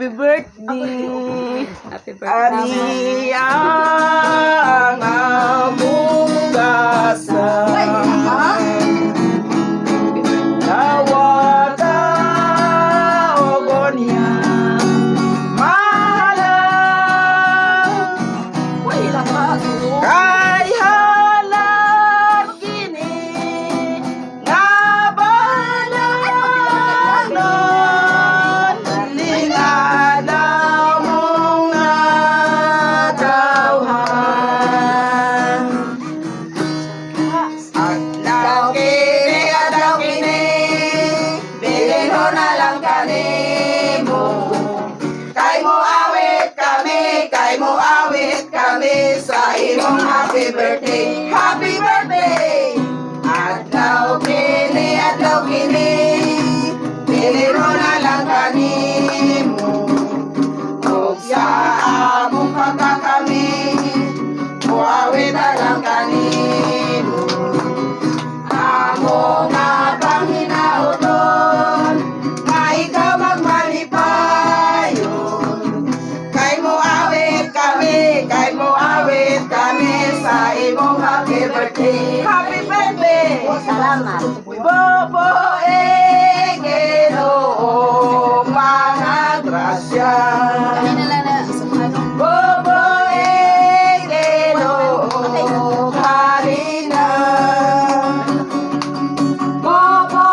Happy birthday. Happy birthday. Aliyang amugasan. Nawata ogonya. Mahalang. Kay halang kini. Ngabalanon. Lingadaw mong natawhan. Adlaw kini, bilhin mo na lang kanimo. Kay mo awit kami sa imong happy birthday. Happy birthday! Adlaw kini, bilhin mo na lang kanimo. Ug sa among pagkakami, muawit na lang kanimo. Amo nga panghinaoton, nga ikaw magmalipayon. Kay mo awit kami sa imong happy birthday. Happy birthday! Salamat. Bobo Ginoo, mga grasya. Bobo Ginoo, harina. Bobo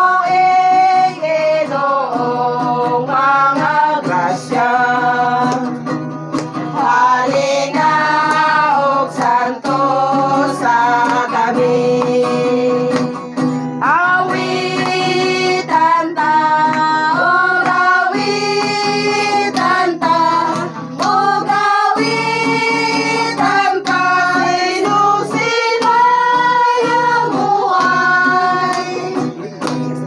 Ginoo, mga grasya. Halina og santo sa kami. Awitan ta, og awitan ta, og awitan ta, sino-sinayang buhay.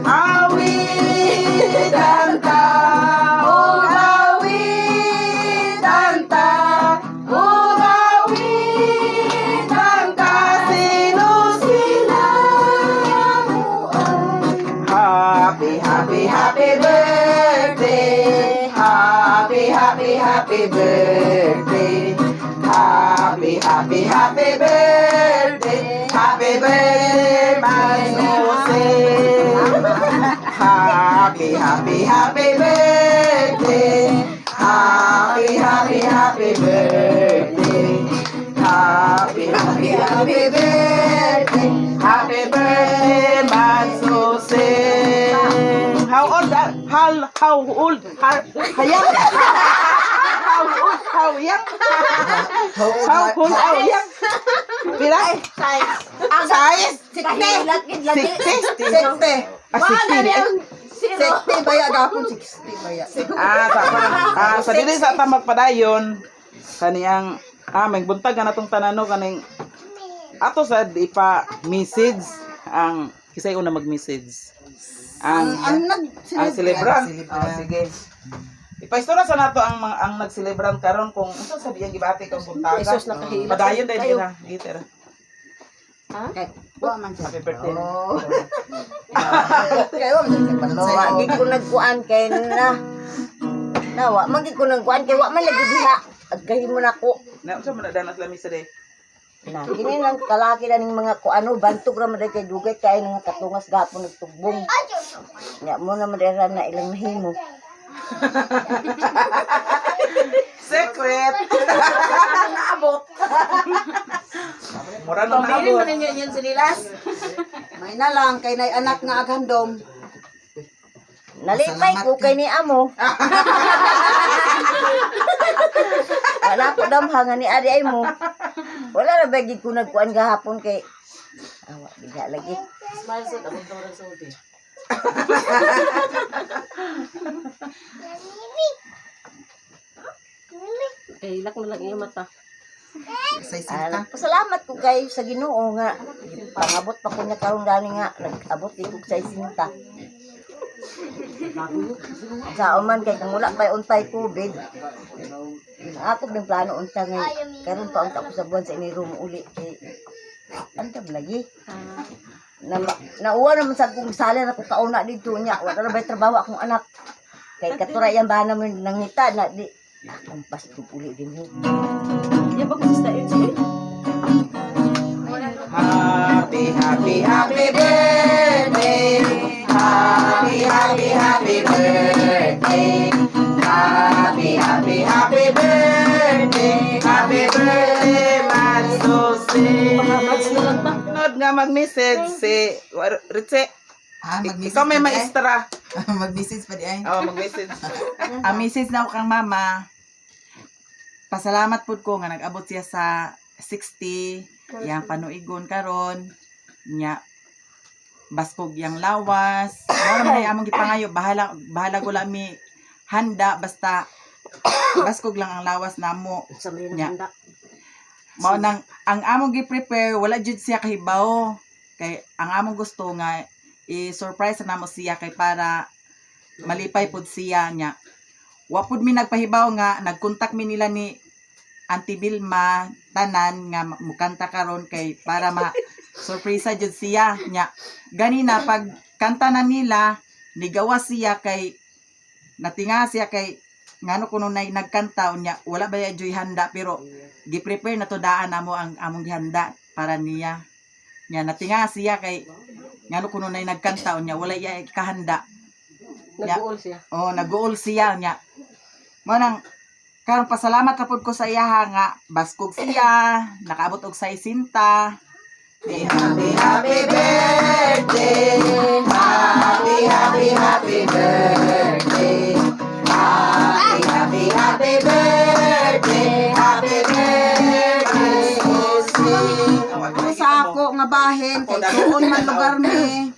Awitan ta, og awitan ta, og awitan ta, sino-sinayang buhay. Happy birthday. Happy birthday. Happy birthday. Happy birthday, my Jose. Happy birthday. Happy birthday. Happy birthday. Happy birthday, my Jose. How old? How old? How young? How young? How young? Pila? Size? 60? 60? Baya gapon 60 baya. Sa dili sa ta magpadayon kaniyang may buntag na natong tanano kaning ato sa ipa message ang kisay una mag-message. Ang celebran. Sige. Ipaistora sa nato ang nag-celebran karon kung unsa sa diyang gibati kang buntaga. Jesus nakahila. Padayon dai dira, gitera. Ha? Wa man siya. Happy birthday. Kayo man Wa gid ko nagkuan kay na. Wa man gid ko nagkuan kay wa man lagi diha. Agay mo nako. Na unsa man danas lamisa day? Na kini lang kalaki na ning mga kuano bantog ra man kay dugay kay nga katungas gapon nagtugbong. Nya mo na madera na ilang nahimo. Secret. naabot. Mura nang naabot. Yan sinilas. May na lang kay nay anak nga aghandom. Nalipay ko kay ni amo. Wala ko damhangan ni adi ay mo. Wala na bagid ko nagkuan gahapon kay awa bigla lagi. Smile sa abot ra sa udi. Eh ilak mo lang iyong mata. Pasalamat ko kay sa Ginoo nga pangabot pa ko niya karon gani nga nag-abot ko sa isinta. Sa uman kay kung wala pa untay COVID. Ako ng plano unta nga karon pa unta ko sa buwan sa iniro mo uli kay anta lagi. Nauwa naman sa kong sala na ko kauna dito niya. Wala na ba trabaho akong anak. Kay katura yan ba naman nangita na di. Akong Pasko uli din mo. Yan ba gusto sa inyo? Happy, happy, happy birthday. Happy, happy, happy birthday. Happy, happy, happy birthday. Happy birthday, Mads Jose. Nod nga mag-message si Ritze. Mag-message Ikaw may pa di ay? maestra. Mag-message pa di ay? Oo, mag-message. Ang message na kang mama, pasalamat po ko nga nag-abot siya sa 60, yang panuigon karon nya baskog yang lawas. Mao man ay among gipangayo, bahala ko lang mi handa basta baskog lang ang lawas namo. Sa may Nya. handa. Mao nang ang among gi-prepare wala jud siya kahibaw. Kay ang among gusto nga i-surprise na namo siya kay para malipay pud siya nya. Wa pud mi nagpahibaw nga nagkontak mi nila ni Auntie Vilma tanan nga mukanta karon kay para ma surpresa jud siya nya. Ganina pag kanta na nila nigawa siya kay natinga siya kay ngano kuno nay nagkanta nya wala ba ya joy handa pero gi-prepare na to daan namo ang among gihanda para niya. Nya natinga siya kay ngano kuno nay nagkanta nya wala iya kahanda. Nag-uol siya. Oh, nag-uol siya nya. Manang karong pasalamat ra pud ko sa iya nga baskog siya, nakaabot og 60. Happy, happy birthday. Happy, happy, happy birthday. Happy, happy, happy birthday. Happy birthday, Jose. Sa ako nga bahin kay tuon man lugar mi.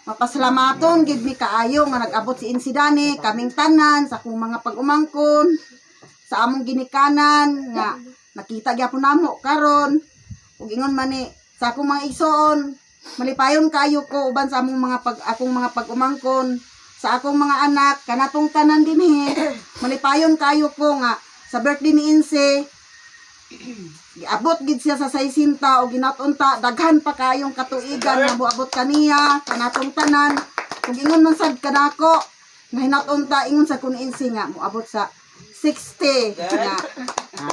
Mapasalamaton gid mi kaayo nga nag-abot si insidani kaming tanan sa akong mga pag-umangkon sa among ginikanan nga nakita gyapon namo karon ug ingon man ni sa akong mga igsoon malipayon kayo ko uban sa among akong mga pag-umangkon sa akong mga anak kanatong tanan dinhi malipayon kayo ko nga sa birthday ni Inse giabot gid siya sa 60 o ginatunta daghan pa kayong katuigan nga moabot kaniya kanatong tanan ug ingon man sad kanako nga hinatunta ingon sa kun Inse nga moabot sa 60 nga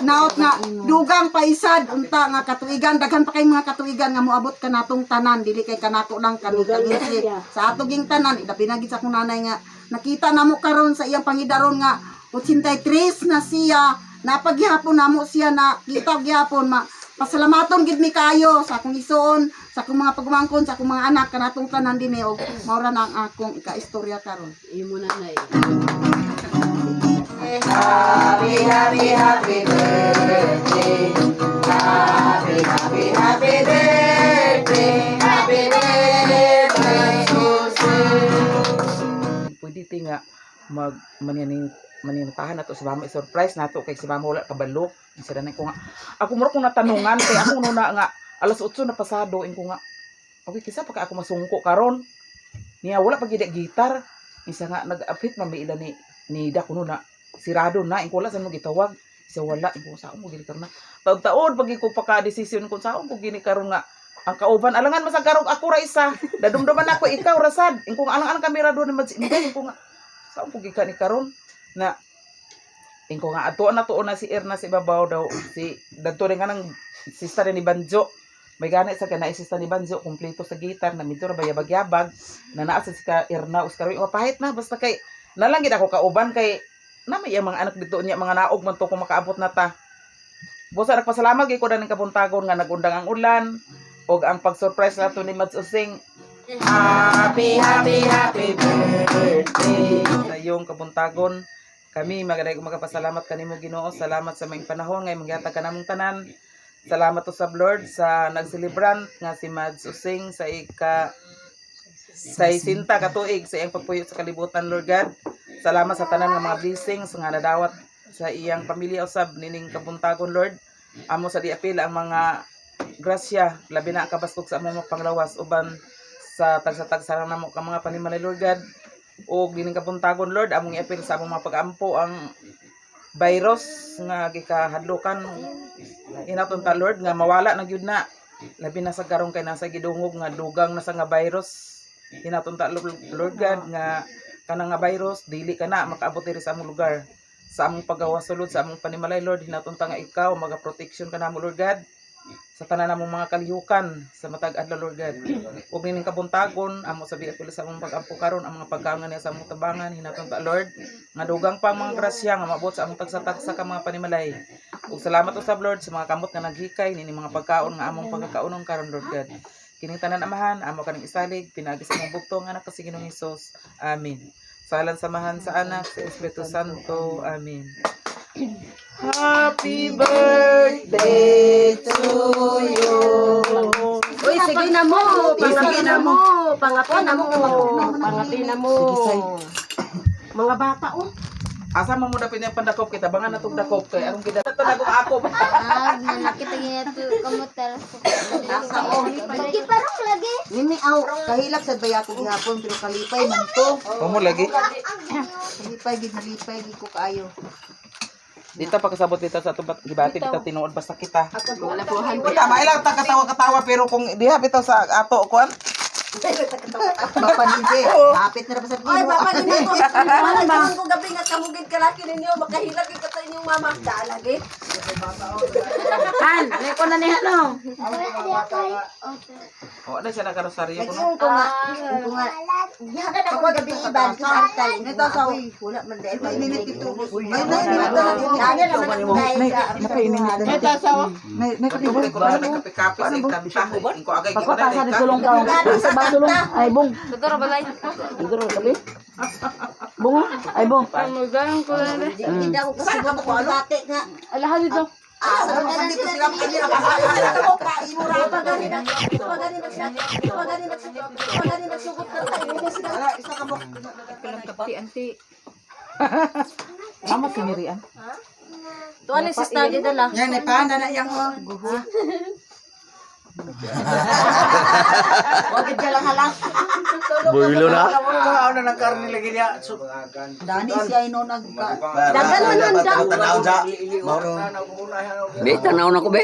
naot nga dugang paisad unta nga katuigan daghan pa kay mga katuigan nga moabot kanatong tanan dili kay kanako lang kami kaginsi sa atong tanan ilabi na gid sa akong nanay nga nakita namo karon sa iyang pangidaron nga 83 na siya napaghihapon namo siya na kita gihapon pasalamaton gid mi kayo sa akong isuon sa akong mga pagumangkon sa akong mga anak kanatong tanan dinhi og maura na ang akong ika-istorya karon imo nanay. Happy, happy, happy birthday. Happy, happy, happy birthday. Happy birthday, Jose. Pwede ti nga manintahan nato sa mama surprise nato kay si mama wala kabalo. Isa na ko nga ako mura kong natanungan kay ako nuna nga alas 8 na pasado ko nga okay kisa pa ka ako masungko karon niya wala pa gid gitar isa nga nag-apit mamiila ni da kuno na sirado na ingko wala sa mo gitawag isa wala ingko sa mo gid karon na taon-taon pag ko pa ka desisyon kung saon ko gini karon nga ang kauban alangan masag karong ako ra isa dadumduman ako ikaw rasad ingko nga alang kamera do ni madsinday ingko nga saon ko gikan ni karon na ingko nga ato na si Erna si babaw daw si dadto rin nga nang sister ni Banjo may gana sa kana sister ni Banjo kumpleto sa gitar na medyo bayabag-yabag na naa sa si ka Erna uskaro mapahit na basta kay nalangit ako kauban kay na may mga anak dito niya mga naog man to kung makaabot na ta busa nagpasalamat kay ko na ng kabuntagon nga nagundang ang ulan og ang pag-surprise nato ni Mads Using. Happy, happy, happy birthday sa iyong kabuntagon. Kami magapasalamat kanimo Ginoo. Salamat sa maing panahon ngay maghatag ka namong tanan. Salamat to sa Lord sa nagselebrant nga si Mads Using sa isinta katuig sa iyang pagpuyo sa kalibutan Lord God. Salamat sa tanan nga mga blessings nga nadawat sa iyang pamilya usab nining kabuntagon Lord. Amo sa diapil ang mga grasya labi na ang kabaskog sa among panglawas uban sa tagsa-tagsa namo ka mga panimalay Lord God. O dining kabuntagon Lord among iapil sa among mga pag-ampo ang virus nga gikahadlokan inatunta Lord nga mawala na gyud na labi na sa karong kay nasa gidungog nga dugang na sa nga virus inatunta Lord God nga kanang nga virus dili kana makaabot diri sa among lugar. Sa among paggawa sulod sa among panimalay Lord, hinatunta nga ikaw maga-protection kanamo Lord God sa tanan namong mga kalihukan sa matag adlaw Lord God. Ug ning kabuntagon amo sabi at sa among pag-ampo karon ang mga pagkaon niya sa among tabangan hinatunta Lord nga dugang pang mga grasya nga maabot sa among tagsa-tagsa ka mga panimalay. Ug salamat usab Lord sa mga kamot nga naghikay nini mga pagkaon nga among pagkakaunon karon Lord God. Kining tanan amahan amo kaning isalig pinagi sa among bugtong nga anak sa Ginoong Hesus. Amen. Salan samahan sa anak sa Espiritu Santo. Amen. Happy birthday to you. Uy, sige na mo. Pangapin na mo. Pangapin na mo. Pangapin na mo. Mga bata, oh. Asa mo muna pinapandakop kita bangan natong dakop kay anong kita to nagong ako. Nakita niya ito kamutal. Sige, parang lagi. Nini, aw. Kahilak sa baya ko gihapon, pero kalipay man to. Mo lagi. Malipay, gid ko kaayo. Dito pagkasabot dito sa tubat gibati kita tinuod basta kita. Wala po han. Tama ilang ta katawa-katawa pero kung diha bitaw sa ato kuan. Bapa ninje, hapit na ra sa Ay, baba din ako. Wala ba? Kung gabi nga kamugid kalaki ninyo, makahilak ka sa inyong mama. Daalagi. Han, may ko na ni ano. O ano siya nakarosaryo ko no. Yung ko nga. Yakan ako gabi iban ko sa antay. Ito sa Wala man dahil. minit ito. Ay, na naman ang dahil. Nay kape ko na kape-kape sa itabita. Ko agay ko na. Sulong ay bong. Dutoro balay. Duro tabi. Bong ay bong. Pamugang ko na. Hindi ako kasi mo ko alate nga. Alahan dito. Sa mga dito sila kanila Ako ka imura pa gani na. Pagani na sugot na tayo. isa ka mo. Mama sinirian. Tuan ni sister di dala. Yan ay panda na yang oh. Wag ka lang halang. Dani siya ino nagka. Dagan man handa. Be tanaw na ko be.